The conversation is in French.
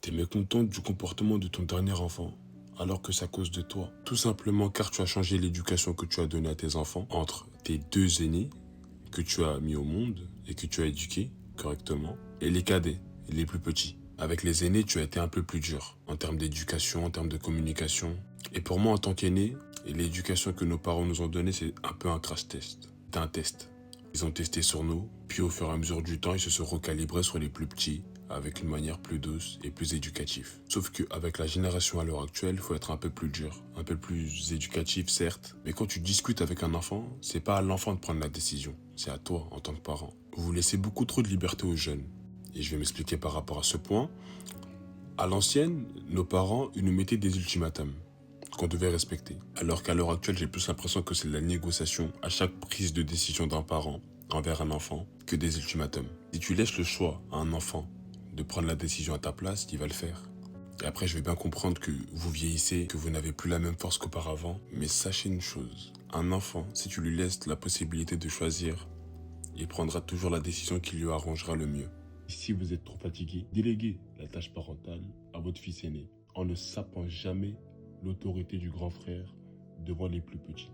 T'es mécontent du comportement de ton dernier enfant, alors que c'est à cause de toi. Tout simplement car tu as changé l'éducation que tu as donnée à tes enfants entre tes deux aînés que tu as mis au monde et que tu as éduqués correctement, et les cadets, les plus petits. Avec les aînés, tu as été un peu plus dur en termes d'éducation, en termes de communication. Et pour moi, en tant qu'aîné, l'éducation que nos parents nous ont donnée, c'est un peu un crash test. C'est un test. Ils ont testé sur nous, puis au fur et à mesure du temps, ils se sont recalibrés sur les plus petits, avec une manière plus douce et plus éducative. Sauf qu'avec la génération à l'heure actuelle, il faut être un peu plus dur, un peu plus éducatif certes, mais quand tu discutes avec un enfant, c'est pas à l'enfant de prendre la décision, c'est à toi en tant que parent. Vous laissez beaucoup trop de liberté aux jeunes. Et je vais m'expliquer par rapport à ce point. À l'ancienne, nos parents, ils nous mettaient des ultimatums qu'on devait respecter. Alors qu'à l'heure actuelle, j'ai plus l'impression que c'est de la négociation à chaque prise de décision d'un parent envers un enfant que des ultimatums. Si tu laisses le choix à un enfant de prendre la décision à ta place, il va le faire. Et après, je vais bien comprendre que vous vieillissez, que vous n'avez plus la même force qu'auparavant, mais sachez une chose, un enfant, si tu lui laisses la possibilité de choisir, il prendra toujours la décision qui lui arrangera le mieux. Si vous êtes trop fatigué, déléguez la tâche parentale à votre fils aîné en ne sapant jamais l'autorité du grand frère devant les plus petits.